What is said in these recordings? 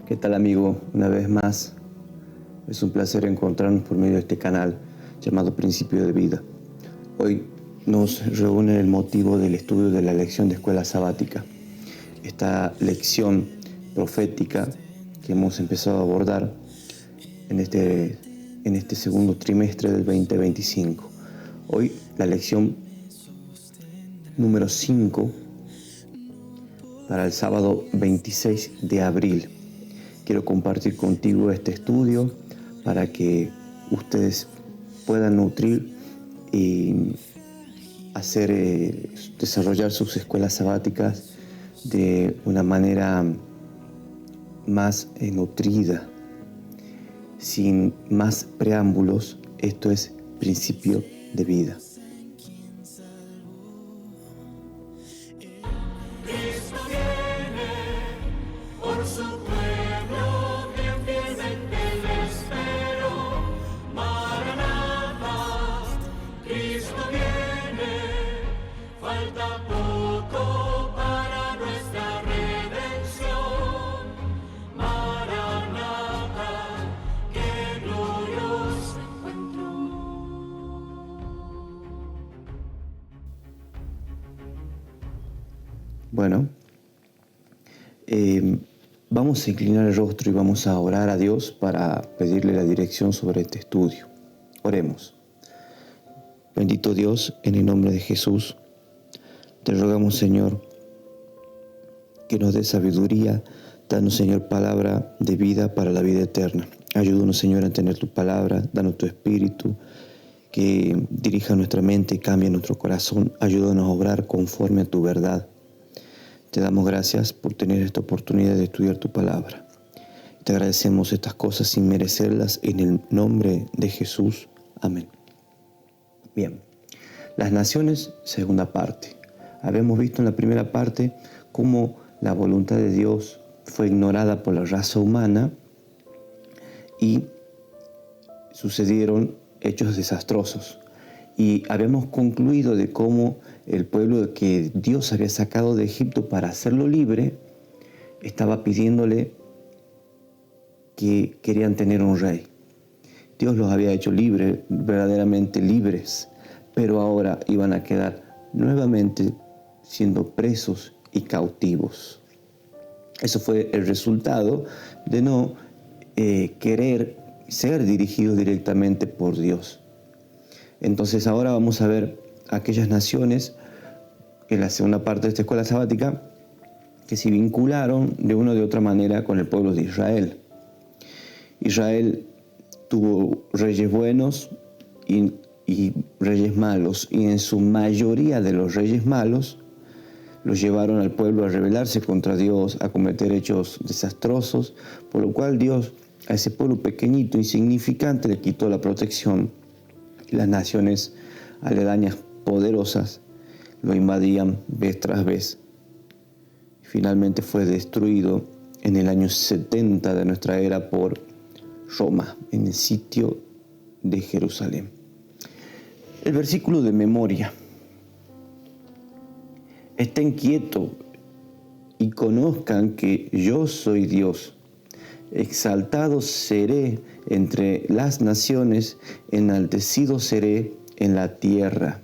¿Qué tal, amigo? Una vez más, es un placer encontrarnos por medio de este canal llamado Principio de Vida. Hoy nos reúne el motivo del estudio de la lección de escuela sabática. Esta lección profética que hemos empezado a abordar en este segundo trimestre del 2025. Hoy la lección número 5 para el sábado 26 de abril. Quiero compartir contigo este estudio para que ustedes puedan nutrir y desarrollar sus escuelas sabáticas de una manera más nutrida. Sin más preámbulos, esto es Principio de Vida. Bueno, vamos a inclinar el rostro y vamos a orar a Dios para pedirle la dirección sobre este estudio. Oremos. Bendito Dios, en el nombre de Jesús, te rogamos, Señor, que nos dé sabiduría. Danos, Señor, palabra de vida para la vida eterna. Ayúdanos, Señor, a tener tu palabra. Danos tu espíritu que dirija nuestra mente y cambie nuestro corazón. Ayúdanos a obrar conforme a tu verdad. Te damos gracias por tener esta oportunidad de estudiar tu palabra. Te agradecemos estas cosas sin merecerlas en el nombre de Jesús. Amén. Bien, las naciones, segunda parte. Habíamos visto en la primera parte cómo la voluntad de Dios fue ignorada por la raza humana y sucedieron hechos desastrosos. Y habíamos concluido de cómo el pueblo que Dios había sacado de Egipto para hacerlo libre, estaba pidiéndole que querían tener un rey. Dios los había hecho libres, verdaderamente libres, pero ahora iban a quedar nuevamente siendo presos y cautivos. Eso fue el resultado de no querer ser dirigidos directamente por Dios. Entonces ahora vamos a ver aquellas naciones en la segunda parte de esta escuela sabática que se vincularon de una o de otra manera con el pueblo de Israel. Israel tuvo reyes buenos y reyes malos, y en su mayoría de los reyes malos los llevaron al pueblo a rebelarse contra Dios, a cometer hechos desastrosos, por lo cual Dios a ese pueblo pequeñito, insignificante, le quitó la protección. Las naciones aledañas poderosas lo invadían vez tras vez. Finalmente fue destruido en el año 70 de nuestra era por Roma, en el sitio de Jerusalén. El versículo de memoria. Estén quietos y conozcan que yo soy Dios. Exaltado seré entre las naciones, enaltecido seré en la tierra.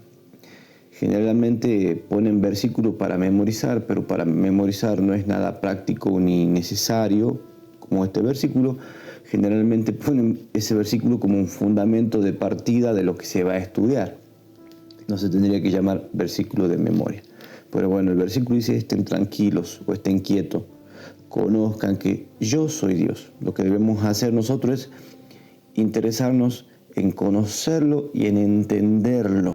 Generalmente ponen versículo para memorizar, pero para memorizar no es nada práctico ni necesario como este versículo. Generalmente ponen ese versículo como un fundamento de partida de lo que se va a estudiar. No se tendría que llamar versículo de memoria. Pero bueno, el versículo dice: estén tranquilos o estén quietos. Conozcan que yo soy Dios. Lo que debemos hacer nosotros es interesarnos en conocerlo y en entenderlo,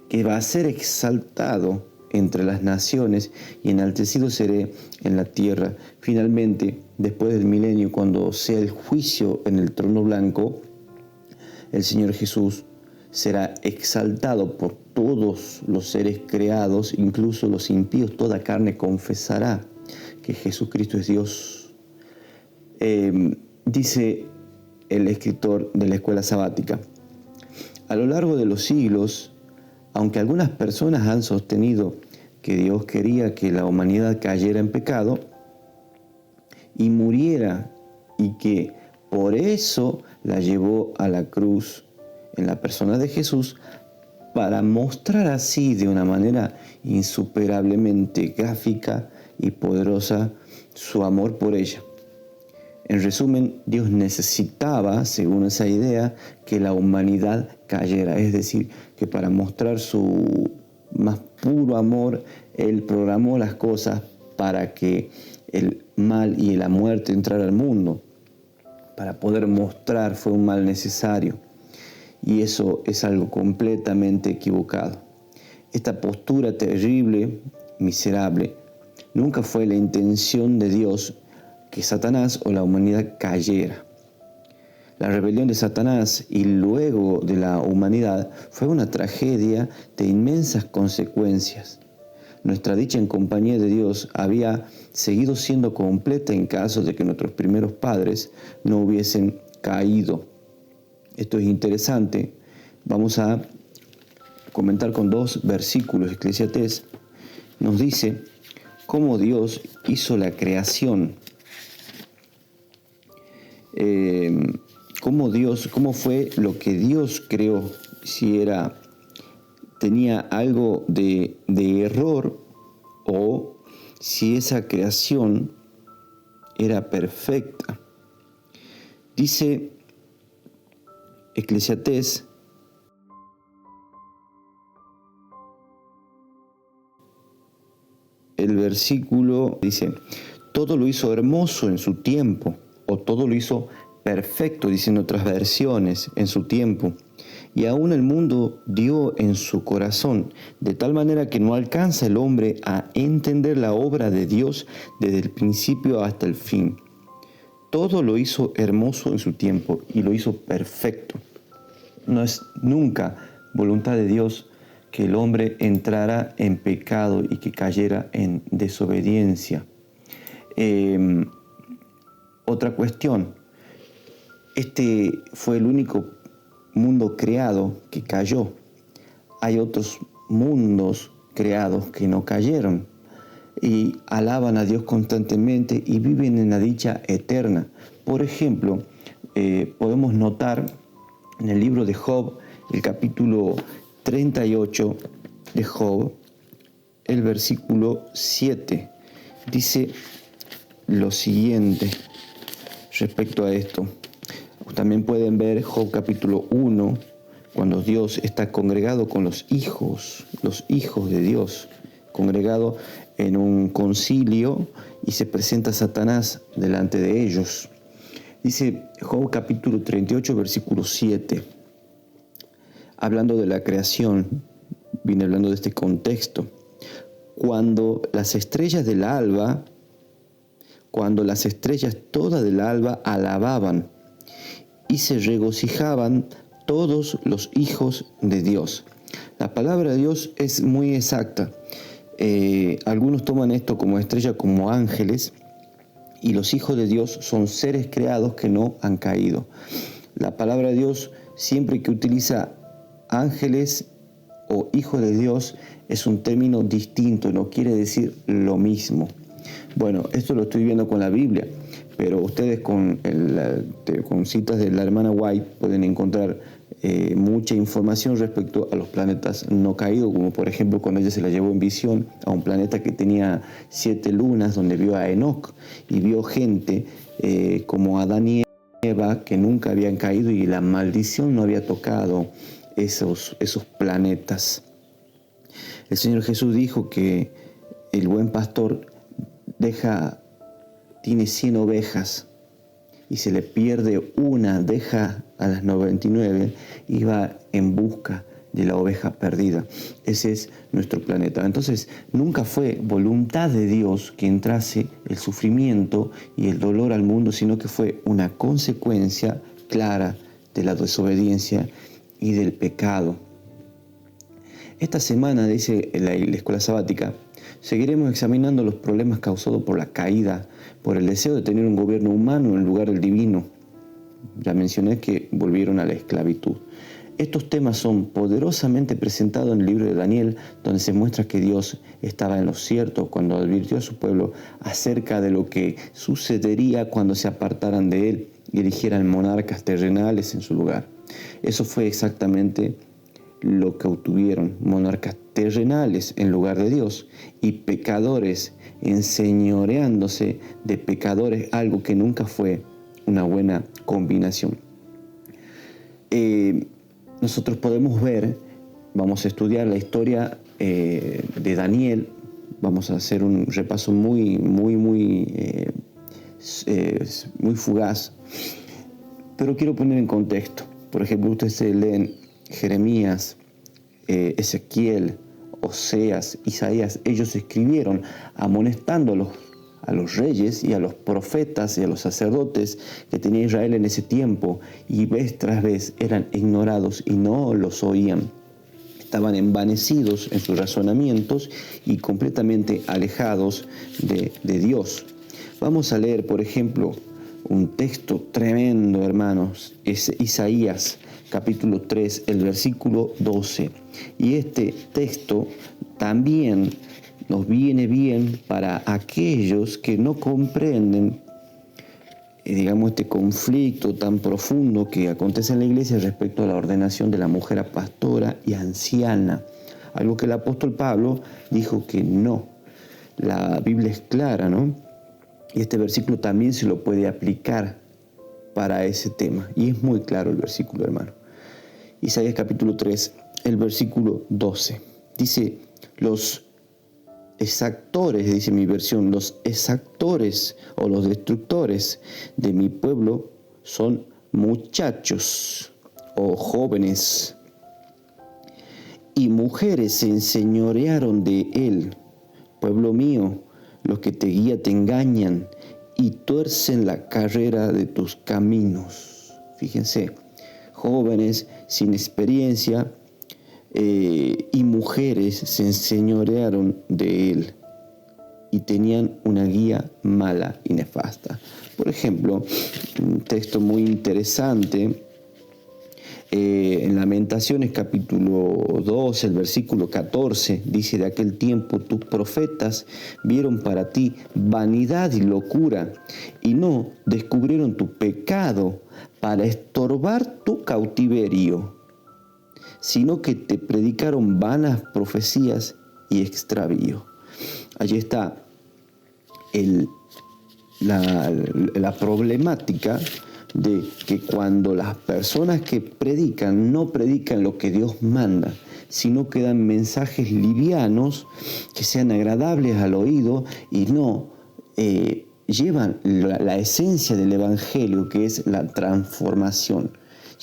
que va a ser exaltado entre las naciones y enaltecido seré en la tierra. Finalmente, después del milenio, cuando sea el juicio en el trono blanco, el Señor Jesús será exaltado por todos los seres creados, incluso los impíos. Toda carne confesará que Jesucristo es Dios. Dice el escritor de la escuela sabática: a lo largo de los siglos, aunque algunas personas han sostenido que Dios quería que la humanidad cayera en pecado y muriera, y que por eso la llevó a la cruz en la persona de Jesús, para mostrar así de una manera insuperablemente gráfica y poderosa su amor por ella. En resumen, Dios necesitaba, según esa idea, que la humanidad cayera. Es decir, que para mostrar su más puro amor, Él programó las cosas para que el mal y la muerte entrara al mundo. Para poder mostrar fue un mal necesario. Y eso es algo completamente equivocado. Esta postura terrible, miserable, nunca fue la intención de Dios que Satanás o la humanidad cayera. La rebelión de Satanás y luego de la humanidad fue una tragedia de inmensas consecuencias. Nuestra dicha en compañía de Dios había seguido siendo completa en caso de que nuestros primeros padres no hubiesen caído. Esto es interesante. Vamos a comentar con 2 versículos. Eclesiastés nos dice cómo Dios hizo la creación. Cómo fue lo que Dios creó, si tenía algo de error o si esa creación era perfecta. Dice Eclesiastés, el versículo dice, todo lo hizo hermoso en su tiempo, o todo lo hizo perfecto, dicen otras versiones, en su tiempo. Y aún el mundo dio en su corazón, de tal manera que no alcanza el hombre a entender la obra de Dios desde el principio hasta el fin. Todo lo hizo hermoso en su tiempo y lo hizo perfecto. No es nunca voluntad de Dios que el hombre entrara en pecado y que cayera en desobediencia. Otra cuestión, este fue el único mundo creado que cayó. Hay otros mundos creados que no cayeron y alaban a Dios constantemente y viven en la dicha eterna. Por ejemplo, podemos notar en el libro de Job, el capítulo 38 de Job, el versículo 7, dice lo siguiente respecto a esto. También pueden ver Job capítulo 1, cuando Dios está congregado con los hijos de Dios, congregado en un concilio y se presenta Satanás delante de ellos. Dice Job capítulo 38, versículo 7, hablando de la creación, viene hablando de este contexto. Cuando las estrellas todas del alba alababan y se regocijaban todos los hijos de Dios. La palabra de Dios es muy exacta. Algunos toman esto como estrella, como ángeles, y los hijos de Dios son seres creados que no han caído. La palabra de Dios, siempre que utiliza ángeles o hijos de Dios, es un término distinto, no quiere decir lo mismo. Bueno, esto lo estoy viendo con la Biblia, pero ustedes con citas de la hermana White pueden encontrar mucha información respecto a los planetas no caídos, como por ejemplo cuando ella se la llevó en visión a un planeta que tenía 7 lunas, donde vio a Enoc y vio gente como Adán y Eva que nunca habían caído y la maldición no había tocado esos planetas. El Señor Jesús dijo que el buen pastor tiene 100 ovejas y se le pierde una, deja a las 99 y va en busca de la oveja perdida. Ese es nuestro planeta. Entonces, nunca fue voluntad de Dios que entrase el sufrimiento y el dolor al mundo, sino que fue una consecuencia clara de la desobediencia y del pecado. Esta semana, dice la escuela sabática, seguiremos examinando los problemas causados por la caída, por el deseo de tener un gobierno humano en lugar del divino. Ya mencioné que volvieron a la esclavitud. Estos temas son poderosamente presentados en el libro de Daniel, donde se muestra que Dios estaba en lo cierto cuando advirtió a su pueblo acerca de lo que sucedería cuando se apartaran de él y eligieran monarcas terrenales en su lugar. Eso fue exactamente lo que obtuvieron: monarcas terrenales en lugar de Dios y pecadores enseñoreándose de pecadores, algo que nunca fue una buena combinación. Nosotros podemos ver, vamos a estudiar la historia de Daniel, vamos a hacer un repaso muy fugaz, pero quiero poner en contexto. Por ejemplo, ustedes leen Jeremías, Ezequiel, Oseas, Isaías. Ellos escribieron amonestando a los reyes y a los profetas y a los sacerdotes que tenía Israel en ese tiempo, y vez tras vez eran ignorados y no los oían. Estaban envanecidos en sus razonamientos y completamente alejados de Dios. Vamos a leer, por ejemplo, un texto tremendo, hermanos. Es Isaías, capítulo 3, el versículo 12. Y este texto también nos viene bien para aquellos que no comprenden, este conflicto tan profundo que acontece en la iglesia respecto a la ordenación de la mujer a pastora y anciana. Algo que el apóstol Pablo dijo que no. La Biblia es clara, ¿no? Y este versículo también se lo puede aplicar para ese tema. Y es muy claro el versículo, hermano. Isaías capítulo 3, el versículo 12. Dice: los exactores, dice mi versión, los exactores o los destructores de mi pueblo son muchachos o jóvenes, y mujeres se enseñorearon de él. Pueblo mío, los que te guían te engañan y tuercen la carrera de tus caminos. Fíjense, jóvenes sin experiencia y mujeres se enseñorearon de él y tenían una guía mala y nefasta. Por ejemplo, un texto muy interesante en Lamentaciones capítulo 2, el versículo 14, dice: de aquel tiempo tus profetas vieron para ti vanidad y locura, y no descubrieron tu pecado para estorbar tu cautiverio, sino que te predicaron vanas profecías y extravío. Allí está la problemática de que cuando las personas que predican no predican lo que Dios manda, sino que dan mensajes livianos que sean agradables al oído y no llevan la esencia del Evangelio, que es la transformación.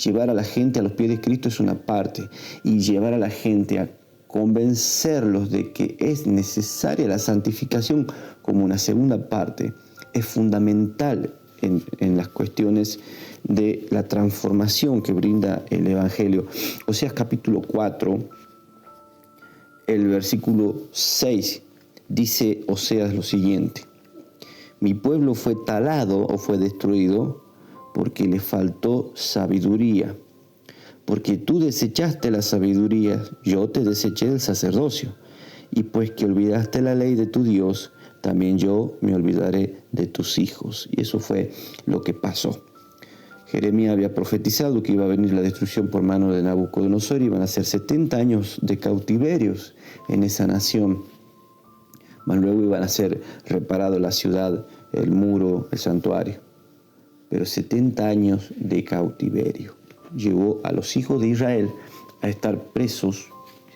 Llevar a la gente a los pies de Cristo es una parte, y llevar a la gente a convencerlos de que es necesaria la santificación como una segunda parte es fundamental en las cuestiones de la transformación que brinda el Evangelio. Oseas capítulo 4, el versículo 6, dice Oseas lo siguiente: mi pueblo fue talado o fue destruido porque le faltó sabiduría. Porque tú desechaste la sabiduría, yo te deseché el sacerdocio. Y pues que olvidaste la ley de tu Dios, también yo me olvidaré de tus hijos. Y eso fue lo que pasó. Jeremías había profetizado que iba a venir la destrucción por mano de Nabucodonosor, y iban a ser 70 años de cautiverios en esa nación. Luego iban a ser reparados la ciudad, el muro, el santuario. Pero 70 años de cautiverio llevó a los hijos de Israel a estar presos,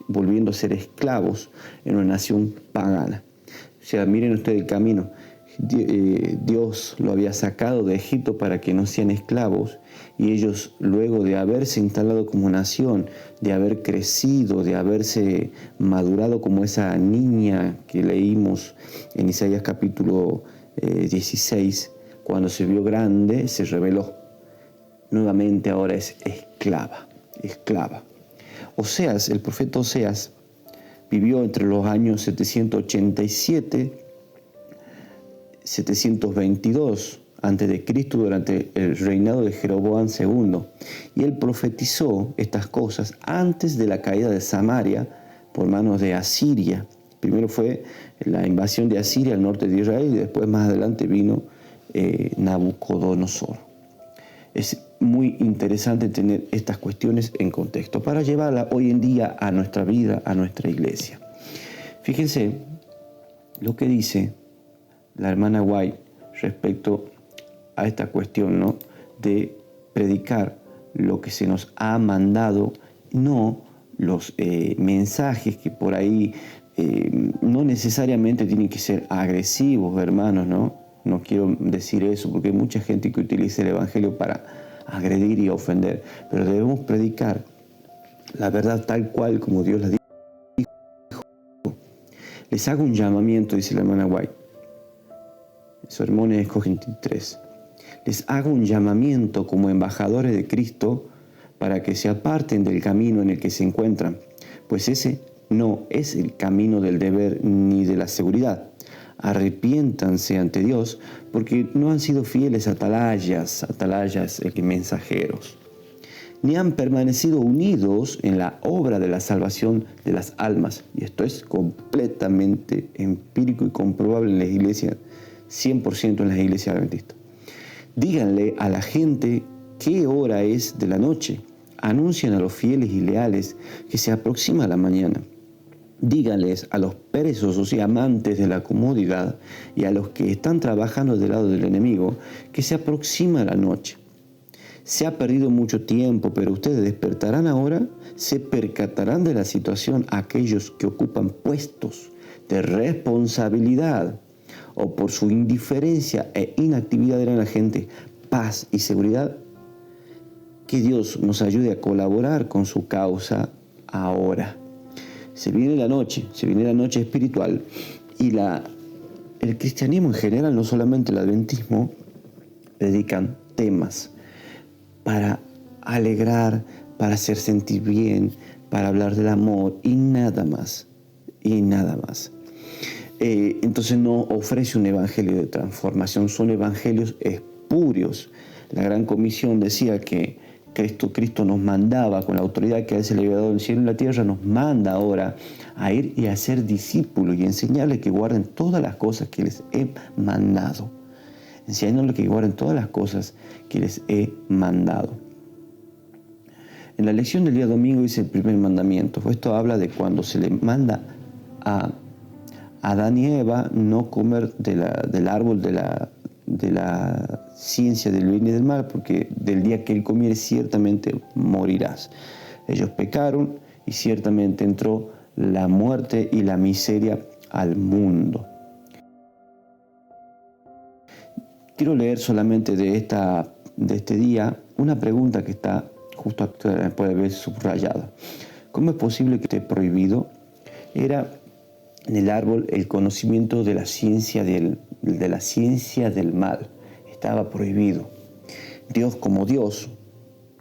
volviendo a ser esclavos en una nación pagana. O sea, miren ustedes el camino. Dios lo había sacado de Egipto para que no sean esclavos, y ellos, luego de haberse instalado como nación, de haber crecido, de haberse madurado como esa niña que leímos en Isaías capítulo 16, cuando se vio grande, se rebeló. Nuevamente ahora es esclava. Oseas, el profeta Oseas, vivió entre los años 787 722 antes de Cristo, durante el reinado de Jeroboam II. Y él profetizó estas cosas antes de la caída de Samaria por manos de Asiria. Primero fue la invasión de Asiria al norte de Israel y después más adelante vino Nabucodonosor. Es muy interesante tener estas cuestiones en contexto para llevarlas hoy en día a nuestra vida, a nuestra iglesia. Fíjense lo que dice la hermana White respecto a esta cuestión, ¿no?, de predicar lo que se nos ha mandado, no los mensajes que por ahí no necesariamente tienen que ser agresivos, hermanos, ¿no? No quiero decir eso porque hay mucha gente que utiliza el Evangelio para agredir y ofender, pero debemos predicar la verdad tal cual como Dios la dijo. Les hago un llamamiento, dice la hermana White, Sermones 23. Les hago un llamamiento como embajadores de Cristo para que se aparten del camino en el que se encuentran, pues ese no es el camino del deber ni de la seguridad. Arrepiéntanse ante Dios porque no han sido fieles atalayas, mensajeros, ni han permanecido unidos en la obra de la salvación de las almas. Y esto es completamente empírico y comprobable en las iglesias, 100% en las iglesias adventistas. Díganle a la gente qué hora es de la noche. Anuncien a los fieles y leales que se aproxima la mañana. Díganles a los perezosos y amantes de la comodidad y a los que están trabajando del lado del enemigo que se aproxima la noche. Se ha perdido mucho tiempo, pero ustedes despertarán ahora, se percatarán de la situación aquellos que ocupan puestos de responsabilidad o por su indiferencia e inactividad de la gente, paz y seguridad. Que Dios nos ayude a colaborar con su causa ahora. Se viene la noche espiritual y el cristianismo en general, no solamente el adventismo, dedican temas para alegrar, para hacer sentir bien, para hablar del amor y nada más, entonces no ofrece un evangelio de transformación, son evangelios espurios. La Gran Comisión decía que Cristo nos mandaba, con la autoridad que a Él se le había dado en el cielo y en la tierra, nos manda ahora a ir y a ser discípulos y enseñarles que guarden todas las cosas que les he mandado. Enseñándoles que guarden todas las cosas que les he mandado. En la lección del día domingo dice el primer mandamiento. Esto habla de cuando se le manda a Adán y Eva no comer del árbol de la ciencia del bien y del mal, porque del día que él comiere ciertamente morirás. Ellos pecaron y ciertamente entró la muerte y la miseria al mundo. Quiero leer solamente de este día una pregunta que está justo aquí, puede ver subrayada. ¿Cómo es posible que esté prohibido? Era en el árbol el conocimiento de la ciencia del mal. Estaba prohibido. Dios, como Dios,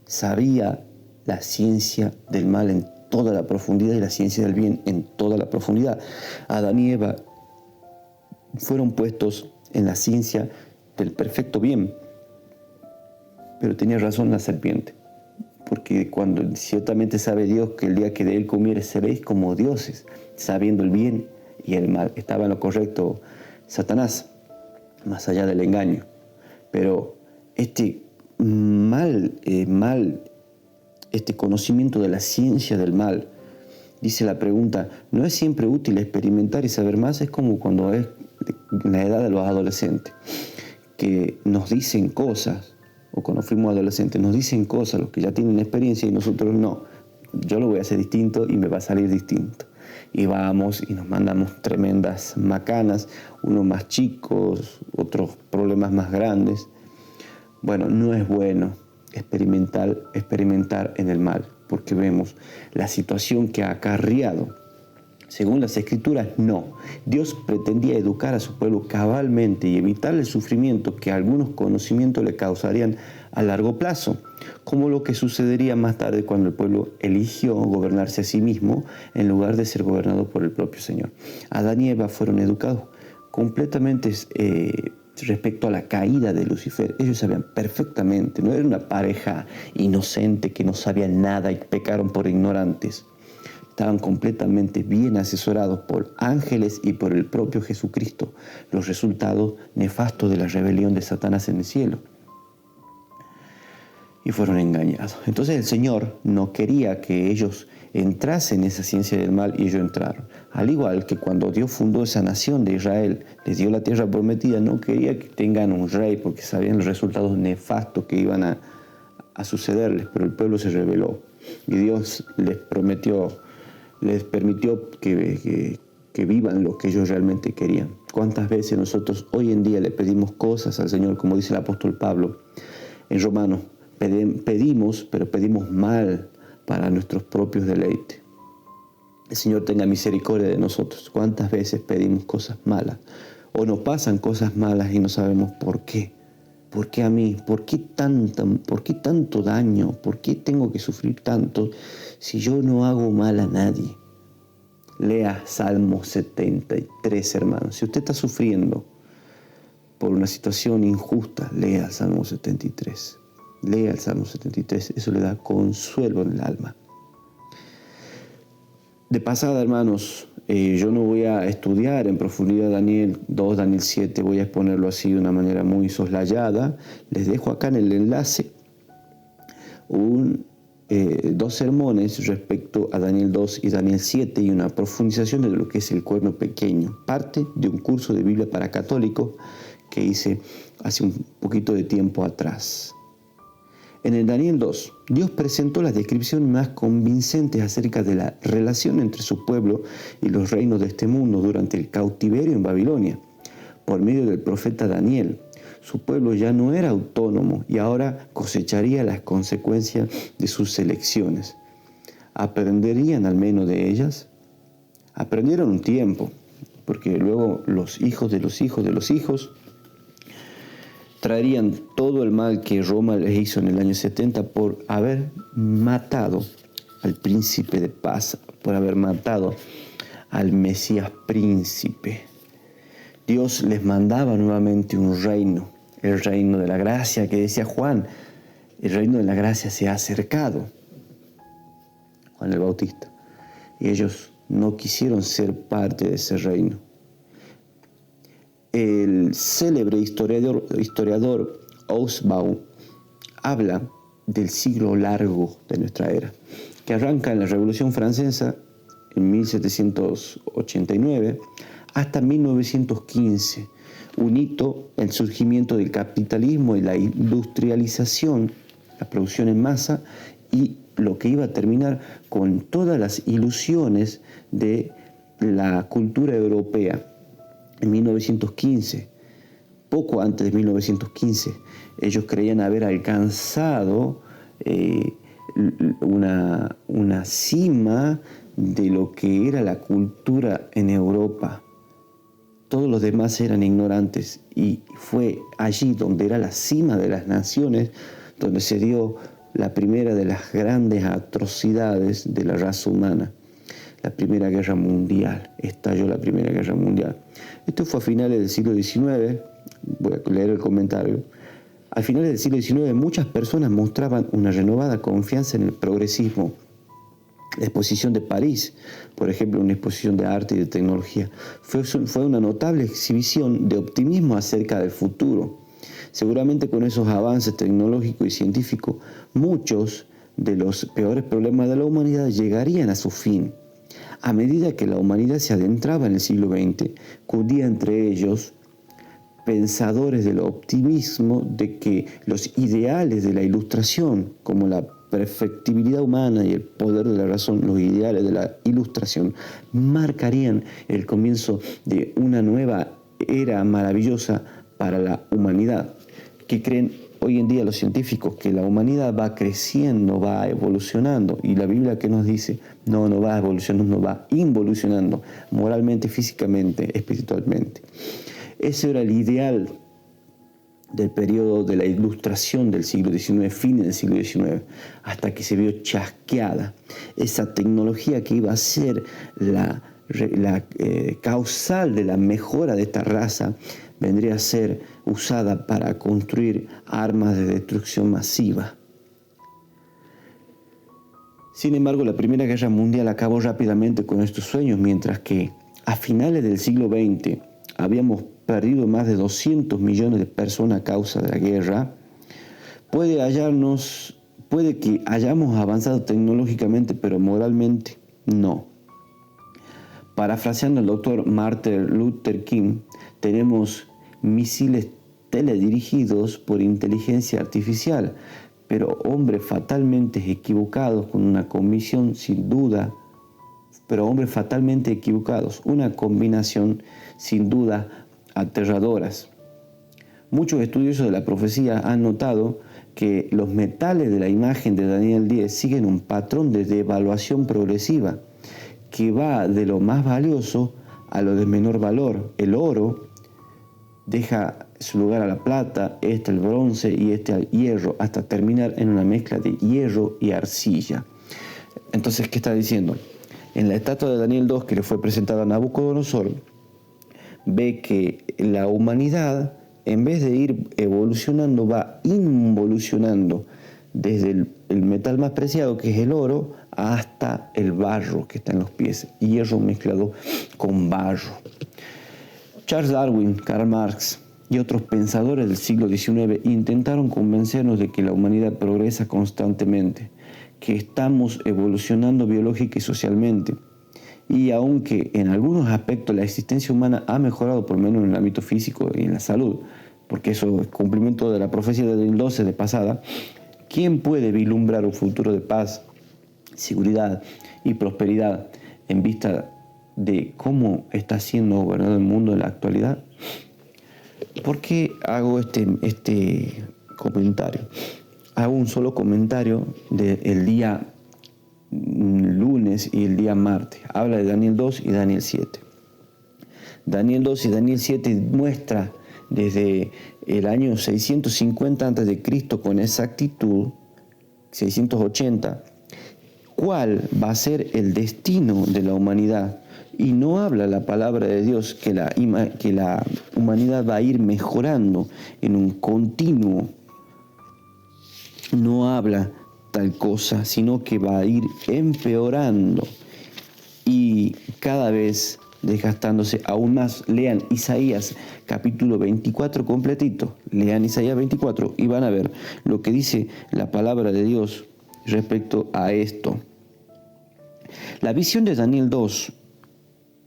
sabía la ciencia del mal en toda la profundidad y la ciencia del bien en toda la profundidad. Adán y Eva fueron puestos en la ciencia del perfecto bien, pero tenía razón la serpiente, porque cuando ciertamente sabe Dios que el día que de él comiere seréis como dioses, sabiendo el bien y el mal. Estaba en lo correcto Satanás, más allá del engaño. Pero este este conocimiento de la ciencia del mal, dice la pregunta, ¿no es siempre útil experimentar y saber más? Es como cuando es la edad de los adolescentes, que nos dicen cosas, o cuando fuimos adolescentes, nos dicen cosas los que ya tienen experiencia y nosotros no. Yo lo voy a hacer distinto y me va a salir distinto. Y vamos y nos mandamos tremendas macanas, unos más chicos, otros problemas más grandes. Bueno, no es bueno experimentar en el mal, porque vemos la situación que ha acarreado. Según las Escrituras, no. Dios pretendía educar a su pueblo cabalmente y evitar el sufrimiento que algunos conocimientos le causarían a largo plazo, como lo que sucedería más tarde cuando el pueblo eligió gobernarse a sí mismo en lugar de ser gobernado por el propio Señor. Adán y Eva fueron educados completamente respecto a la caída de Lucifer. Ellos sabían perfectamente, no era una pareja inocente que no sabía nada y pecaron por ignorantes. Estaban completamente bien asesorados por ángeles y por el propio Jesucristo, los resultados nefastos de la rebelión de Satanás en el cielo. Y fueron engañados. Entonces el Señor no quería que ellos entrasen en esa ciencia del mal y ellos entraron. Al igual que cuando Dios fundó esa nación de Israel, les dio la tierra prometida, no quería que tengan un rey porque sabían los resultados nefastos que iban a sucederles, pero el pueblo se rebeló y Dios les permitió que vivan lo que ellos realmente querían. ¿Cuántas veces nosotros hoy en día le pedimos cosas al Señor, como dice el apóstol Pablo en Romanos? Pedimos, pero pedimos mal para nuestros propios deleites. El Señor tenga misericordia de nosotros. ¿Cuántas veces pedimos cosas malas? O nos pasan cosas malas y no sabemos por qué. ¿Por qué a mí? ¿Por qué tanto daño? ¿Por qué tengo que sufrir tanto si yo no hago mal a nadie? Lea Salmo 73, hermanos. Si usted está sufriendo por una situación injusta, lea Salmo 73. Lea el Salmo 73, eso le da consuelo en el alma. De pasada, hermanos, yo no voy a estudiar en profundidad Daniel 2, Daniel 7, voy a exponerlo así de una manera muy soslayada. Les dejo acá en el enlace dos sermones respecto a Daniel 2 y Daniel 7 y una profundización de lo que es el cuerno pequeño. Parte de un curso de Biblia para católicos que hice hace un poquito de tiempo atrás. En el Daniel 2, Dios presentó las descripciones más convincentes acerca de la relación entre su pueblo y los reinos de este mundo durante el cautiverio en Babilonia. Por medio del profeta Daniel, su pueblo ya no era autónomo y ahora cosecharía las consecuencias de sus elecciones. ¿Aprenderían al menos de ellas? Aprendieron un tiempo, porque luego los hijos de los hijos de los hijos traerían todo el mal que Roma les hizo en el año 70 por haber matado al príncipe de paz, por haber matado al Mesías príncipe. Dios les mandaba nuevamente un reino, el reino de la gracia que decía Juan, el reino de la gracia se ha acercado, Juan el Bautista, y ellos no quisieron ser parte de ese reino. El célebre historiador Hobsbawm habla del siglo largo de nuestra era, que arranca en la Revolución Francesa en 1789 hasta 1915, un hito el surgimiento del capitalismo y la industrialización, la producción en masa y lo que iba a terminar con todas las ilusiones de la cultura europea. En 1915, poco antes de 1915, ellos creían haber alcanzado una cima de lo que era la cultura en Europa. Todos los demás eran ignorantes y fue allí donde era la cima de las naciones donde se dio la primera de las grandes atrocidades de la raza humana. La Primera Guerra Mundial, estalló la Primera Guerra Mundial. Esto fue a finales del siglo XIX, voy a leer el comentario. A finales del siglo XIX muchas personas mostraban una renovada confianza en el progresismo. La exposición de París, por ejemplo, una exposición de arte y de tecnología, fue una notable exhibición de optimismo acerca del futuro. Seguramente con esos avances tecnológicos y científicos, muchos de los peores problemas de la humanidad llegarían a su fin. A medida que la humanidad se adentraba en el siglo XX, cundía entre ellos pensadores del optimismo de que los ideales de la ilustración, como la perfectibilidad humana y el poder de la razón, los ideales de la ilustración, marcarían el comienzo de una nueva era maravillosa para la humanidad. ¿Qué creen hoy en día los científicos? Que la humanidad va creciendo, va evolucionando, y la Biblia que nos dice, no va evolucionando, va involucionando, moralmente, físicamente, espiritualmente. Ese era el ideal del periodo de la ilustración del siglo XIX, fines del siglo XIX, hasta que se vio chasqueada esa tecnología que iba a ser la causal de la mejora de esta raza vendría a ser usada para construir armas de destrucción masiva. Sin embargo, la Primera Guerra Mundial acabó rápidamente con estos sueños, mientras que a finales del siglo XX habíamos perdido más de 200 millones de personas a causa de la guerra. Puede que hayamos avanzado tecnológicamente, pero moralmente no. Parafraseando al doctor Martin Luther King, tenemos misiles teledirigidos por inteligencia artificial, pero hombres fatalmente equivocados con una combinación sin duda, una combinación sin duda aterradoras. Muchos estudiosos de la profecía han notado que los metales de la imagen de Daniel 10 siguen un patrón de devaluación progresiva que va de lo más valioso a lo de menor valor. El oro deja su lugar a la plata, el bronce y al hierro, hasta terminar en una mezcla de hierro y arcilla. Entonces, ¿qué está diciendo? En la estatua de Daniel 2 que le fue presentada a Nabucodonosor, ve que la humanidad, en vez de ir evolucionando, va involucionando desde el metal más preciado, que es el oro, hasta el barro que está en los pies, hierro mezclado con barro. Charles Darwin, Karl Marx y otros pensadores del siglo XIX intentaron convencernos de que la humanidad progresa constantemente, que estamos evolucionando biológica y socialmente. Y aunque en algunos aspectos la existencia humana ha mejorado, por lo menos en el ámbito físico y en la salud, porque eso es cumplimiento de la profecía de Daniel 12 de pasada, ¿quién puede vislumbrar un futuro de paz, seguridad y prosperidad en vista de cómo está siendo gobernado el mundo en la actualidad? ¿Por qué hago este comentario? Hago un solo comentario del día lunes y el día martes. Habla de Daniel 2 y Daniel 7. Daniel 2 y Daniel 7 muestra desde el año 650 a.C. con exactitud, 680, cuál va a ser el destino de la humanidad. Y no habla la palabra de Dios que la humanidad va a ir mejorando en un continuo. No habla tal cosa, sino que va a ir empeorando y cada vez desgastándose aún más. Lean Isaías capítulo 24 completito. Lean Isaías 24 y van a ver lo que dice la palabra de Dios respecto a esto. La visión de Daniel 2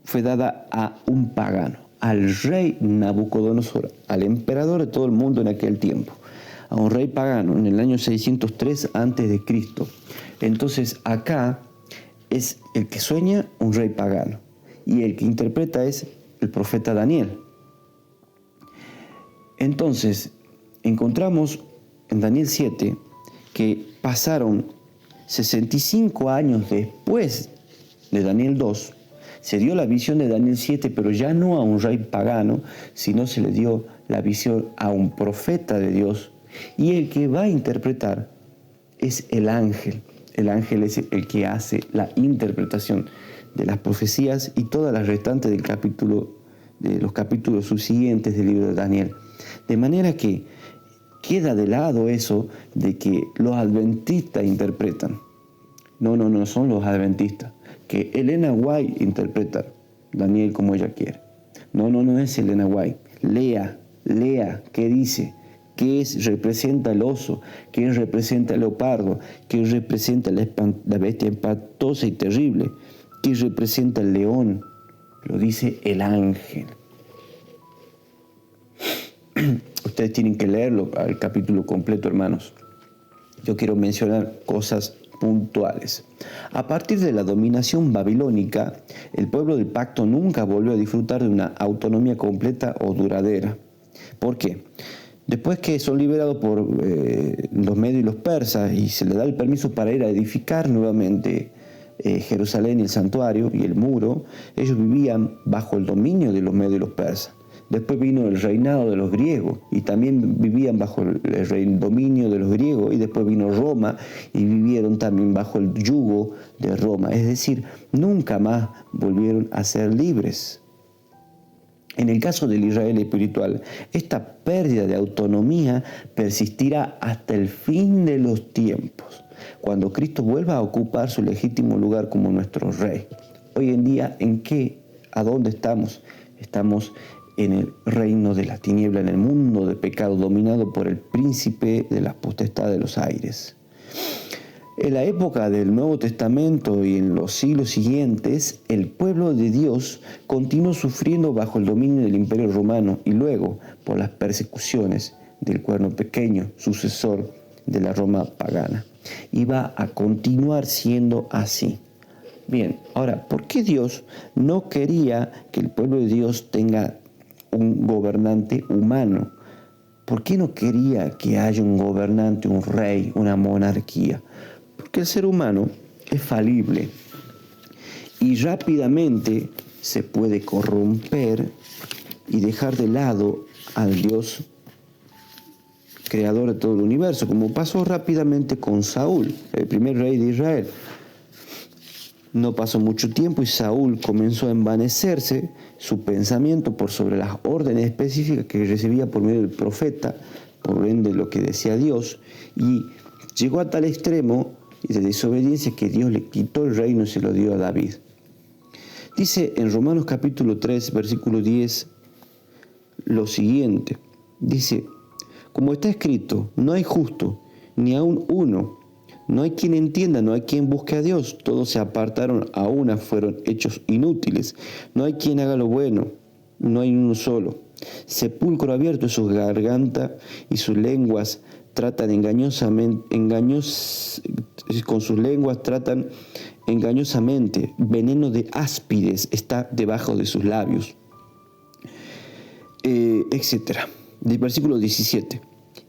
fue dada a un pagano, al rey Nabucodonosor, al emperador de todo el mundo en aquel tiempo, a un rey pagano en el año 603 a.C. Entonces acá es el que sueña un rey pagano y el que interpreta es el profeta Daniel. Entonces encontramos en Daniel 7 que pasaron 65 años después de Daniel 2, se dio la visión de Daniel 7, pero ya no a un rey pagano, sino se le dio la visión a un profeta de Dios. Y el que va a interpretar es el ángel. El ángel es el que hace la interpretación de las profecías y todas las restantes de los capítulos subsiguientes del libro de Daniel. De manera que queda de lado eso de que los adventistas interpretan. No son los adventistas. Que Elena White interpreta Daniel como ella quiere. No es Elena White. Lea, ¿qué dice? ¿Qué representa el oso? ¿Qué representa el leopardo? ¿Qué representa la bestia espantosa y terrible? ¿Qué representa el león? Lo dice el ángel. Ustedes tienen que leerlo al capítulo completo, hermanos. Yo quiero mencionar cosas puntuales. A partir de la dominación babilónica, el pueblo del pacto nunca volvió a disfrutar de una autonomía completa o duradera. ¿Por qué? Después que son liberados por los medios y los persas y se les da el permiso para ir a edificar nuevamente Jerusalén y el santuario y el muro, ellos vivían bajo el dominio de los medios y los persas. Después vino el reinado de los griegos y también vivían bajo el dominio de los griegos, y después vino Roma y vivieron también bajo el yugo de Roma. Es decir, nunca más volvieron a ser libres. En el caso del Israel espiritual, esta pérdida de autonomía persistirá hasta el fin de los tiempos, cuando Cristo vuelva a ocupar su legítimo lugar como nuestro Rey. Hoy en día, ¿a dónde estamos? Estamos en el reino de la tiniebla, en el mundo de pecado dominado por el príncipe de la potestad de los aires. En la época del Nuevo Testamento y en los siglos siguientes, el pueblo de Dios continuó sufriendo bajo el dominio del Imperio Romano y luego por las persecuciones del Cuerno Pequeño, sucesor de la Roma pagana. Y va a continuar siendo así. Bien, ahora, ¿por qué Dios no quería que el pueblo de Dios tenga un gobernante humano? ¿Por qué no quería que haya un gobernante, un rey, una monarquía? Porque el ser humano es falible y rápidamente se puede corromper y dejar de lado al Dios creador de todo el universo, como pasó rápidamente con Saúl, el primer rey de Israel. No pasó mucho tiempo y Saúl comenzó a envanecerse su pensamiento por sobre las órdenes específicas que recibía por medio del profeta, por ende lo que decía Dios, y llegó a tal extremo y de desobediencia que Dios le quitó el reino y se lo dio a David. Dice en Romanos capítulo 3, versículo 10, lo siguiente. Dice, como está escrito, no hay justo, ni aun uno. No hay quien entienda, no hay quien busque a Dios. Todos se apartaron, a una fueron hechos inútiles. No hay quien haga lo bueno, no hay uno solo. Sepulcro abierto es su garganta y sus lenguas tratan con sus lenguas tratan engañosamente. Veneno de áspides está debajo de sus labios. Etcétera. Del versículo 17.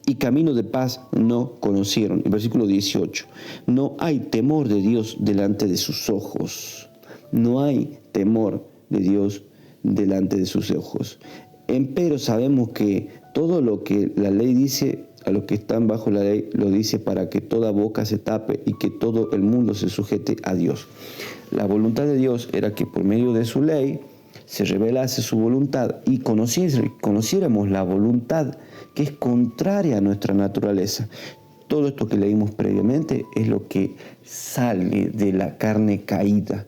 Y camino de paz no conocieron. El versículo 18. No hay temor de Dios delante de sus ojos. No hay temor de Dios delante de sus ojos. Empero sabemos que todo lo que la ley dice a los que están bajo la ley, lo dice para que toda boca se tape y que todo el mundo se sujete a Dios. La voluntad de Dios era que por medio de su ley se revelase su voluntad y conociéramos la voluntad que es contraria a nuestra naturaleza. Todo esto que leímos previamente es lo que sale de la carne caída.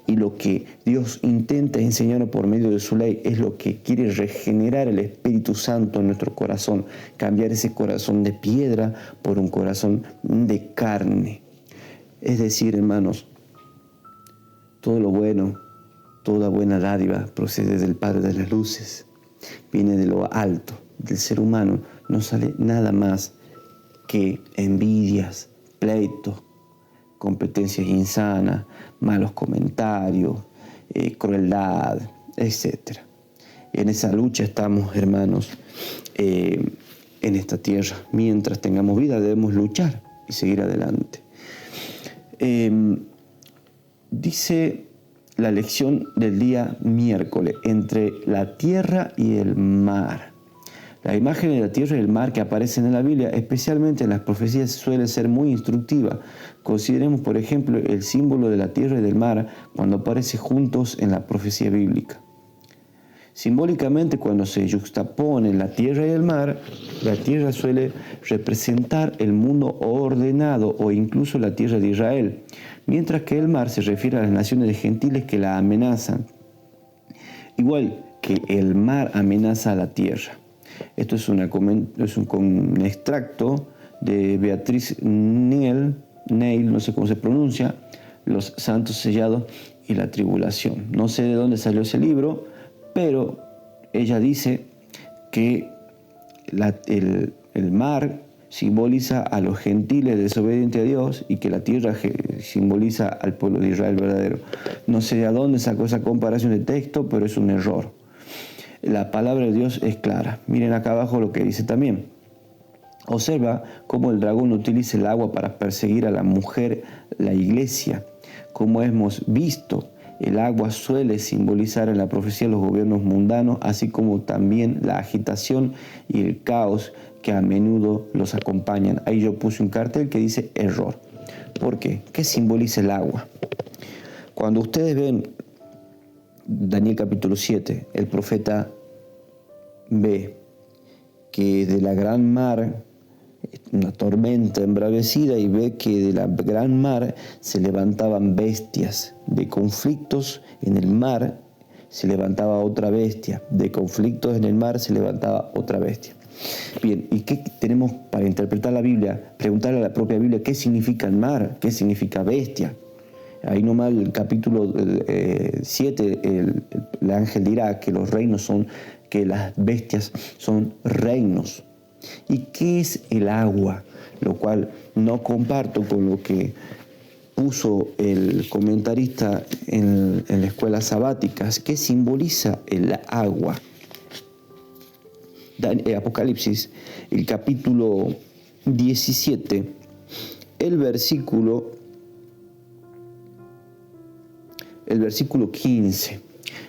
Y lo que Dios intenta enseñarnos por medio de su ley es lo que quiere regenerar el Espíritu Santo en nuestro corazón, cambiar ese corazón de piedra por un corazón de carne. Es decir, hermanos, todo lo bueno, toda buena dádiva procede del Padre de las luces, viene de lo alto. Del ser humano no sale nada más que envidias, pleitos, competencias insanas, malos comentarios, crueldad, etc. En esa lucha estamos, hermanos, en esta tierra. Mientras tengamos vida debemos luchar y seguir adelante. Dice la lección del día miércoles, entre la tierra y el mar. La imagen de la tierra y el mar que aparecen en la Biblia, especialmente en las profecías, suele ser muy instructiva. Consideremos, por ejemplo, el símbolo de la tierra y del mar cuando aparece juntos en la profecía bíblica. Simbólicamente, cuando se yuxtaponen la tierra y el mar, la tierra suele representar el mundo ordenado o incluso la tierra de Israel, mientras que el mar se refiere a las naciones de gentiles que la amenazan, igual que el mar amenaza a la tierra. Esto es un extracto de Beatriz Neil, no sé cómo se pronuncia, Los Santos Sellados y la Tribulación. No sé de dónde salió ese libro, pero ella dice que el mar simboliza a los gentiles desobedientes a Dios y que la tierra simboliza al pueblo de Israel verdadero. No sé de dónde sacó esa comparación de texto, pero es un error. La palabra de Dios es clara. Miren acá abajo lo que dice también. Observa cómo el dragón utiliza el agua para perseguir a la mujer, la iglesia. Como hemos visto, El agua suele simbolizar en la profecía los gobiernos mundanos, así como también la agitación y el caos que a menudo los acompañan. Ahí yo puse un cartel que dice error. ¿Por qué? ¿Qué simboliza el agua? Cuando ustedes ven Daniel capítulo 7, el profeta ve que de la gran mar, una tormenta embravecida, y ve que de la gran mar se levantaban bestias. De conflictos en el mar se levantaba otra bestia. De conflictos en el mar se levantaba otra bestia. Bien, ¿y qué tenemos para interpretar la Biblia? Preguntarle a la propia Biblia qué significa el mar, qué significa bestia. Ahí nomás el capítulo 7, el ángel dirá que los reinos son, que las bestias son reinos. ¿Y qué es el agua? Lo cual no comparto con lo que puso el comentarista en la escuela sabática. ¿Qué simboliza el agua? Apocalipsis, el capítulo 17, el versículo 15.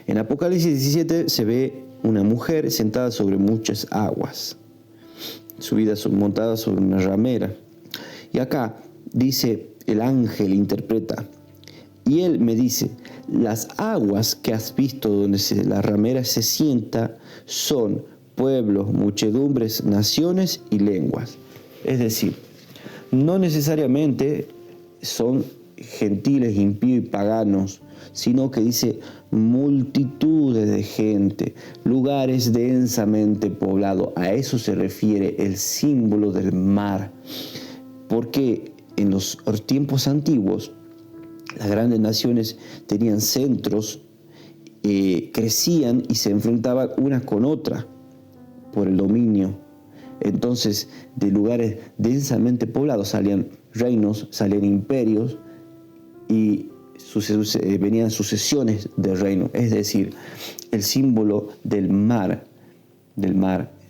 En Apocalipsis 17 se ve una mujer sentada sobre muchas aguas, montada sobre una ramera. Y acá dice, el ángel interpreta, y él me dice, las aguas que has visto donde la ramera se sienta son pueblos, muchedumbres, naciones y lenguas. Es decir, no necesariamente son gentiles, impíos y paganos, sino que dice multitudes de gente, lugares densamente poblados. A eso se refiere el símbolo del mar. Porque en los tiempos antiguos, las grandes naciones tenían centros, crecían y se enfrentaban unas con otras por el dominio. Entonces, de lugares densamente poblados salían reinos, salían imperios y venían sucesiones de reino. Es decir, el símbolo del mar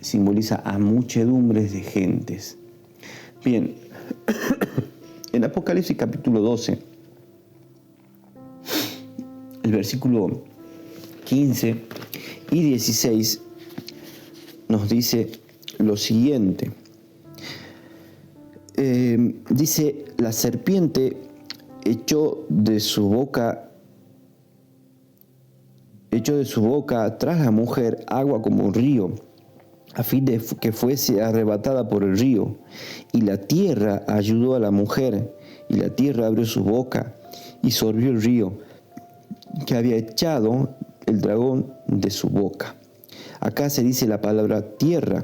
simboliza a muchedumbres de gentes. Bien, en Apocalipsis capítulo 12, el versículo 15 y 16 nos dice lo siguiente. Dice, la serpiente echó de su boca tras la mujer agua como un río, a fin de que fuese arrebatada por el río. Y la tierra ayudó a la mujer, y la tierra abrió su boca y sorbió el río que había echado el dragón de su boca. Acá se dice la palabra tierra.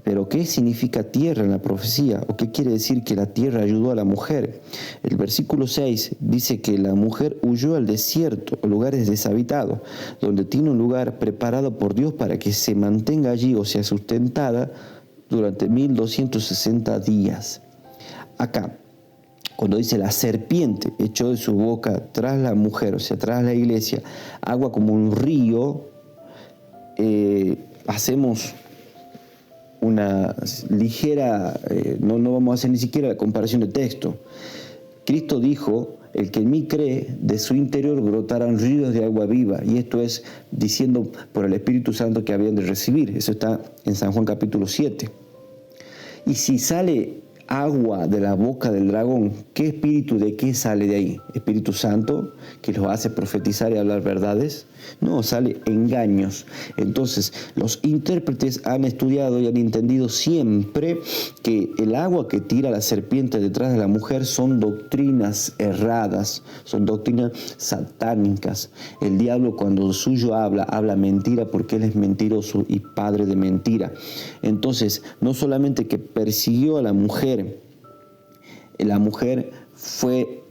Pero ¿qué significa tierra en la profecía? ¿O qué quiere decir que la tierra ayudó a la mujer? El versículo 6 dice que la mujer huyó al desierto, lugares deshabitados, donde tiene un lugar preparado por Dios para que se mantenga allí, o sea, sustentada durante 1260 días. Acá, cuando dice la serpiente echó de su boca tras la mujer, o sea, tras la iglesia, agua como un río, hacemos una ligera, no vamos a hacer ni siquiera la comparación de texto. Cristo dijo, el que en mí cree, de su interior brotarán ríos de agua viva. Y esto es diciendo por el Espíritu Santo que habían de recibir. Eso está en San Juan capítulo 7. Y si sale agua de la boca del dragón, ¿qué espíritu de qué sale de ahí? ¿Espíritu Santo que los hace profetizar y hablar verdades? No, sale engaños. Entonces, los intérpretes han estudiado y han entendido siempre que el agua que tira la serpiente detrás de la mujer son doctrinas erradas, son doctrinas satánicas. El diablo cuando suyo habla mentira porque él es mentiroso y padre de mentira. Entonces, no solamente que persiguió a la mujer fue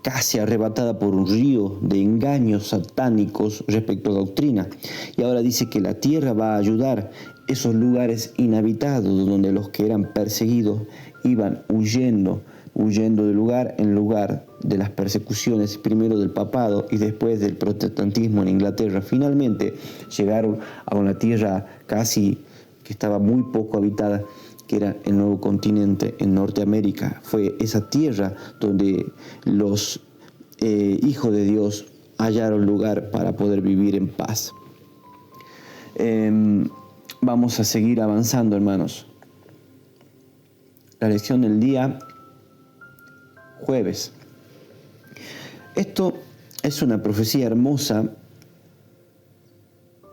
casi arrebatada por un río de engaños satánicos respecto a doctrina. Y ahora dice que la tierra va a ayudar esos lugares inhabitados donde los que eran perseguidos iban huyendo de lugar en lugar de las persecuciones, primero del papado y después del protestantismo en Inglaterra. Finalmente llegaron a una tierra casi que estaba muy poco habitada, que era el nuevo continente en Norteamérica. Fue esa tierra donde los hijos de Dios hallaron lugar para poder vivir en paz. Vamos a seguir avanzando, hermanos. La lección del día jueves. Esto es una profecía hermosa,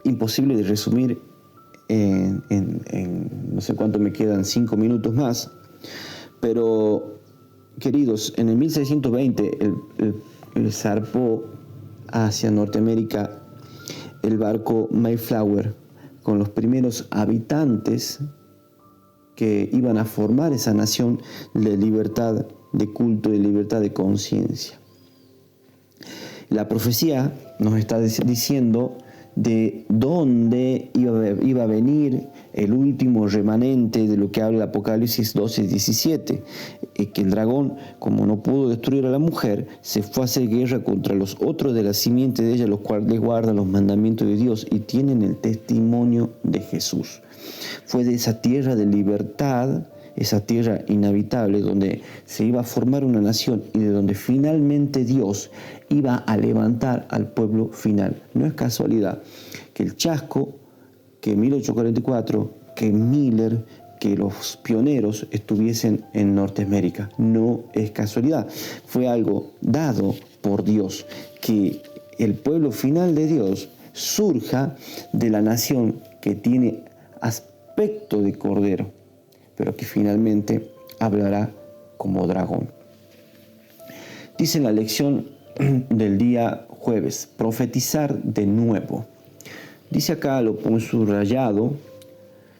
imposible de resumir en no sé cuánto me quedan, 5 minutos más. Pero, queridos, en el 1620 zarpó hacia Norteamérica el barco Mayflower con los primeros habitantes que iban a formar esa nación de libertad de culto y libertad de conciencia. La profecía nos está diciendo de dónde iba a venir el último remanente de lo que habla el Apocalipsis 12:17, que el dragón, como no pudo destruir a la mujer, se fue a hacer guerra contra los otros de la simiente de ella, los cuales guardan los mandamientos de Dios y tienen el testimonio de Jesús. Fue de esa tierra de libertad, esa tierra inhabitable, donde se iba a formar una nación y de donde finalmente Dios iba a levantar al pueblo final. No es casualidad que el Chasco, que 1844, que Miller, que los pioneros estuviesen en Norteamérica. No es casualidad. Fue algo dado por Dios, que el pueblo final de Dios surja de la nación que tiene aspecto de cordero, pero que finalmente hablará como dragón. Dice la lección del día jueves, profetizar de nuevo. Dice acá, lo pongo subrayado,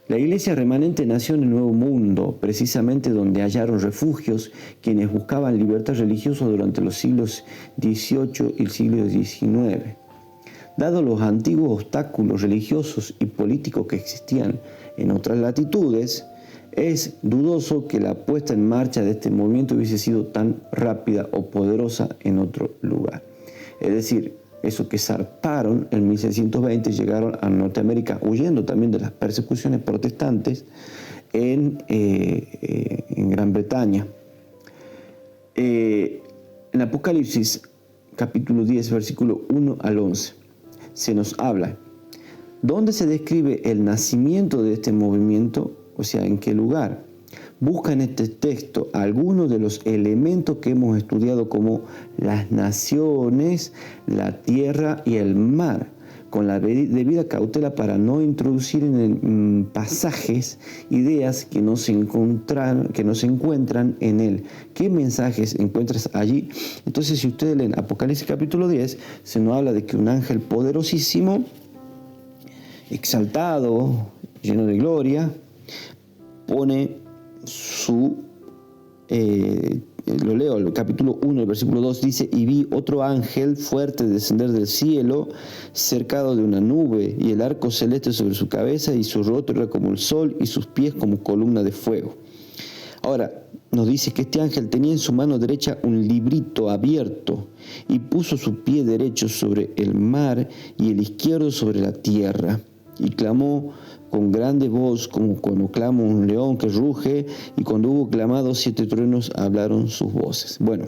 la iglesia remanente nació en el Nuevo Mundo, precisamente donde hallaron refugios quienes buscaban libertad religiosa durante los siglos XVIII y el siglo XIX. Dado los antiguos obstáculos religiosos y políticos que existían en otras latitudes, es dudoso que la puesta en marcha de este movimiento hubiese sido tan rápida o poderosa en otro lugar. Es decir, esos que zarparon en 1620 llegaron a Norteamérica huyendo también de las persecuciones protestantes en Gran Bretaña. En Apocalipsis capítulo 10, versículo 1 al 11, se nos habla ¿dónde se describe el nacimiento de este movimiento? O sea, ¿en qué lugar? Busca en este texto algunos de los elementos que hemos estudiado como las naciones, la tierra y el mar, con la debida cautela para no introducir en pasajes ideas que no se encuentran en él. ¿Qué mensajes encuentras allí? Entonces, si ustedes leen Apocalipsis capítulo 10, se nos habla de que un ángel poderosísimo, exaltado, lleno de gloria, pone lo leo, el capítulo 1, el versículo 2 dice, y vi otro ángel fuerte descender del cielo, cercado de una nube, y el arco celeste sobre su cabeza, y su rostro era como el sol, y sus pies como columna de fuego. Ahora, nos dice que este ángel tenía en su mano derecha un librito abierto, y puso su pie derecho sobre el mar, y el izquierdo sobre la tierra, y clamó con grande voz, como cuando clama un león que ruge, y cuando hubo clamado 7 truenos hablaron sus voces. Bueno,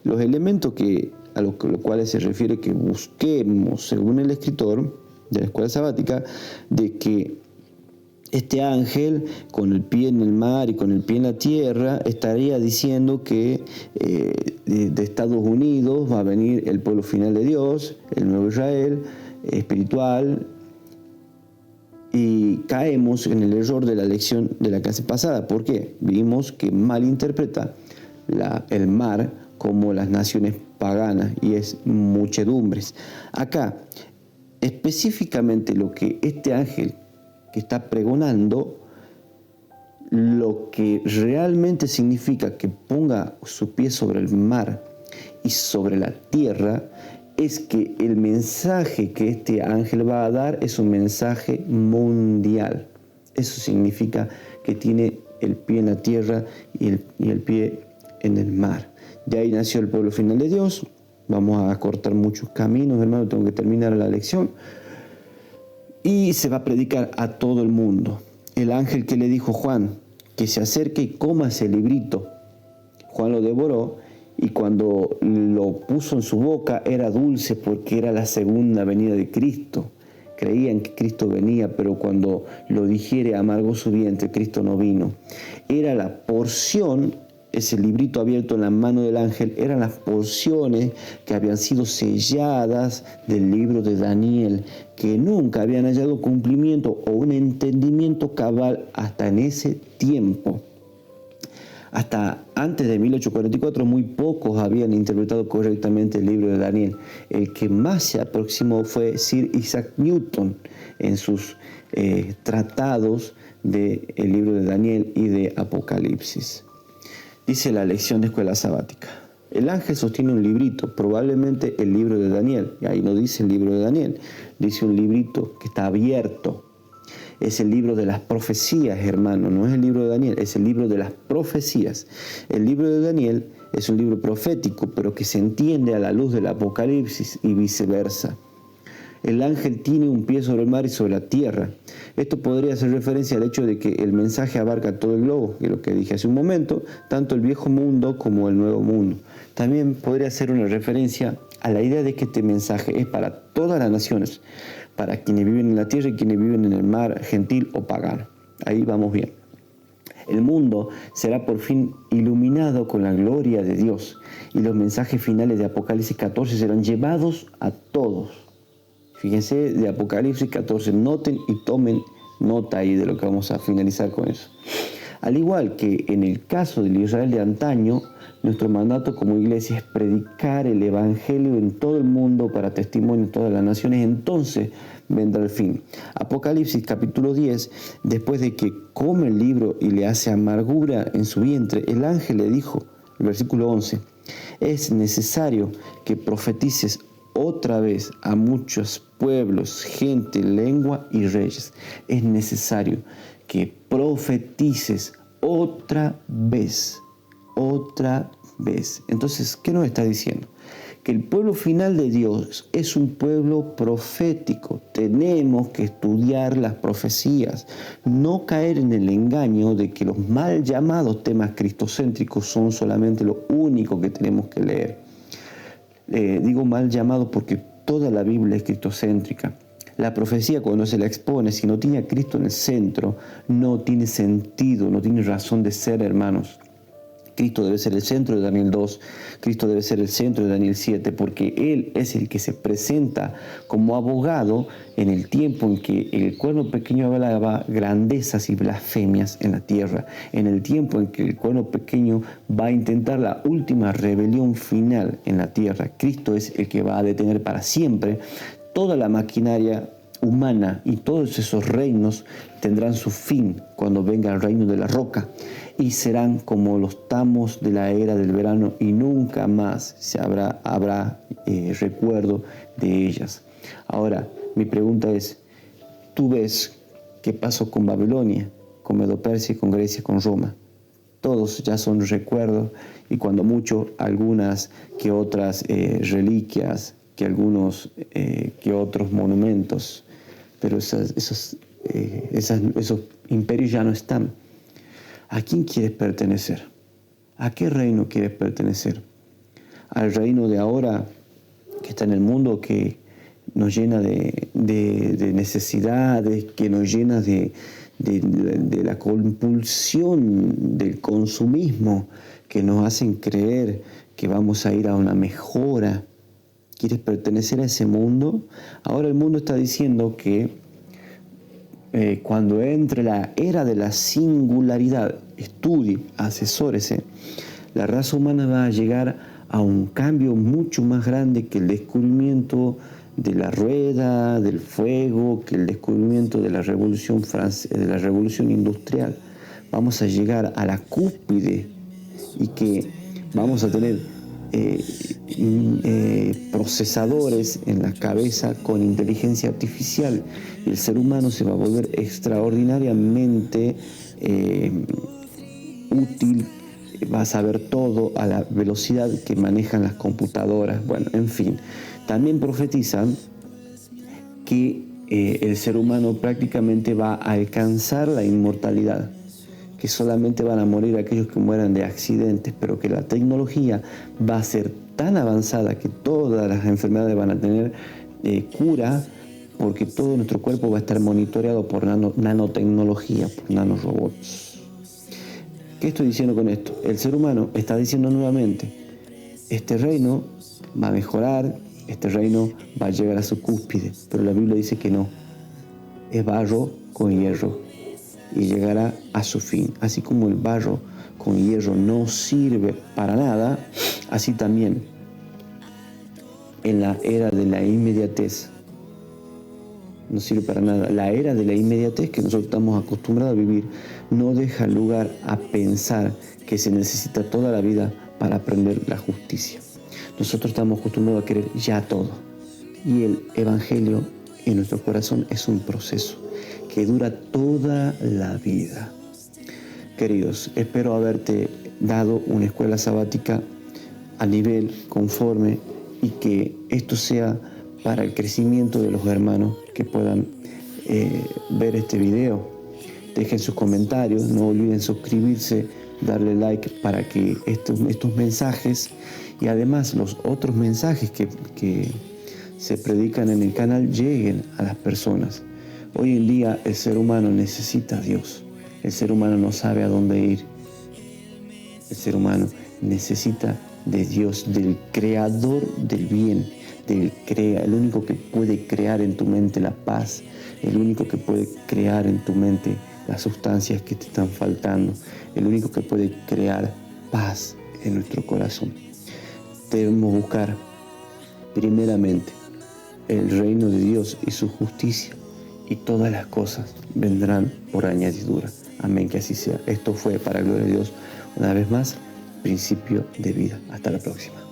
los elementos a los cuales se refiere que busquemos, según el escritor de la escuela sabática, de que este ángel, con el pie en el mar y con el pie en la tierra, estaría diciendo que de Estados Unidos va a venir el pueblo final de Dios, el nuevo Israel espiritual. Y caemos en el error de la lección de la clase pasada. ¿Por qué? Vimos que malinterpreta el mar como las naciones paganas y es muchedumbres. Acá, específicamente lo que este ángel que está pregonando, lo que realmente significa que ponga su pie sobre el mar y sobre la tierra, es que el mensaje que este ángel va a dar es un mensaje mundial. Eso significa que tiene el pie en la tierra y el pie en el mar. De ahí nació el pueblo final de Dios. Vamos a cortar muchos caminos, hermano, tengo que terminar la lección. Y se va a predicar a todo el mundo. El ángel que le dijo a Juan que se acerque y coma ese librito, Juan lo devoró y cuando lo puso en su boca era dulce porque era la segunda venida de Cristo. Creían que Cristo venía, pero cuando lo digiere amargó su vientre, Cristo no vino. Era la porción, ese librito abierto en la mano del ángel, eran las porciones que habían sido selladas del libro de Daniel, que nunca habían hallado cumplimiento o un entendimiento cabal hasta en ese tiempo. Hasta antes de 1844 muy pocos habían interpretado correctamente el libro de Daniel. El que más se aproximó fue Sir Isaac Newton en sus tratados del libro de Daniel y de Apocalipsis. Dice la lección de escuela sabática: el ángel sostiene un librito, probablemente el libro de Daniel. Y ahí no dice el libro de Daniel, dice un librito que está abierto. Es el libro de las profecías, hermano, no es el libro de Daniel, es el libro de las profecías. El libro de Daniel es un libro profético, pero que se entiende a la luz del Apocalipsis y viceversa. El ángel tiene un pie sobre el mar y sobre la tierra. Esto podría hacer referencia al hecho de que el mensaje abarca todo el globo, que es lo que dije hace un momento, tanto el viejo mundo como el nuevo mundo. También podría ser una referencia a la idea de que este mensaje es para todas las naciones, para quienes viven en la tierra y quienes viven en el mar, gentil o pagano. Ahí vamos bien. El mundo será por fin iluminado con la gloria de Dios y los mensajes finales de Apocalipsis 14 serán llevados a todos. Fíjense, de Apocalipsis 14, noten y tomen nota ahí de lo que vamos a finalizar con eso. Al igual que en el caso del Israel de antaño, nuestro mandato como iglesia es predicar el evangelio en todo el mundo para testimonio en todas las naciones. Entonces vendrá el fin. Apocalipsis capítulo 10, después de que come el libro y le hace amargura en su vientre, el ángel le dijo, el versículo 11, es necesario que profetices otra vez a muchos pueblos, gente, lengua y reyes. Es necesario que profetices otra vez. Entonces, ¿qué nos está diciendo? Que el pueblo final de Dios es un pueblo profético. Tenemos que estudiar las profecías, no caer en el engaño de que los mal llamados temas cristocéntricos son solamente lo único que tenemos que leer. Digo mal llamado porque toda la Biblia es cristocéntrica. La profecía, cuando se la expone, si no tiene a Cristo en el centro, no tiene sentido, no tiene razón de ser, hermanos. Cristo debe ser el centro de Daniel 2, Cristo debe ser el centro de Daniel 7, porque Él es el que se presenta como abogado en el tiempo en que el cuerno pequeño hablaba grandezas y blasfemias en la tierra, en el tiempo en que el cuerno pequeño va a intentar la última rebelión final en la tierra. Cristo es el que va a detener para siempre toda la maquinaria humana y todos esos reinos tendrán su fin cuando venga el reino de la roca y serán como los tamos de la era del verano y nunca más habrá recuerdo de ellas. Ahora, mi pregunta es, ¿tú ves qué pasó con Babilonia, con Medo-Persia, con Grecia, con Roma? Todos ya son recuerdos y cuando mucho algunas que otras reliquias, que algunos que otros monumentos, pero esos imperios ya no están. ¿A quién quieres pertenecer? ¿A qué reino quieres pertenecer? ¿Al reino de ahora que está en el mundo, que nos llena de necesidades, que nos llena de la compulsión del consumismo, que nos hacen creer que vamos a ir a una mejora? ¿Quieres pertenecer a ese mundo? Ahora el mundo está diciendo que cuando entre la era de la singularidad, estudie, asesórese, la raza humana va a llegar a un cambio mucho más grande que el descubrimiento de la rueda, del fuego, que el descubrimiento de la revolución francesa, de la revolución industrial. Vamos a llegar a la cúspide y que vamos a tener procesadores en la cabeza con inteligencia artificial y el ser humano se va a volver extraordinariamente útil, va a saber todo a la velocidad que manejan las computadoras. Bueno, en fin, también profetizan que el ser humano prácticamente va a alcanzar la inmortalidad, que solamente van a morir aquellos que mueran de accidentes, pero que la tecnología va a ser tan avanzada que todas las enfermedades van a tener cura, porque todo nuestro cuerpo va a estar monitoreado por nanotecnología, por nanorobots. ¿Qué estoy diciendo con esto? El ser humano está diciendo nuevamente, este reino va a mejorar, este reino va a llegar a su cúspide, pero la Biblia dice que no, es barro con hierro y llegará a su fin. Así como el barro con hierro no sirve para nada, así también en la era de la inmediatez no sirve para nada. La era de la inmediatez que nosotros estamos acostumbrados a vivir no deja lugar a pensar que se necesita toda la vida para aprender la justicia. Nosotros estamos acostumbrados a querer ya todo. Y el Evangelio en nuestro corazón es un proceso que dura toda la vida. Queridos, espero haberte dado una escuela sabática a nivel conforme y que esto sea para el crecimiento de los hermanos que puedan ver este video. Dejen sus comentarios, no olviden suscribirse, darle like para que estos mensajes y además los otros mensajes que se predican en el canal lleguen a las personas. Hoy en día el ser humano necesita a Dios. El ser humano no sabe a dónde ir. El ser humano necesita de Dios, del creador del bien, el único que puede crear en tu mente la paz, el único que puede crear en tu mente las sustancias que te están faltando, el único que puede crear paz en nuestro corazón. Debemos buscar primeramente el reino de Dios y su justicia, y todas las cosas vendrán por añadidura. Amén, que así sea. Esto fue, para gloria de Dios, una vez más, principio de vida. Hasta la próxima.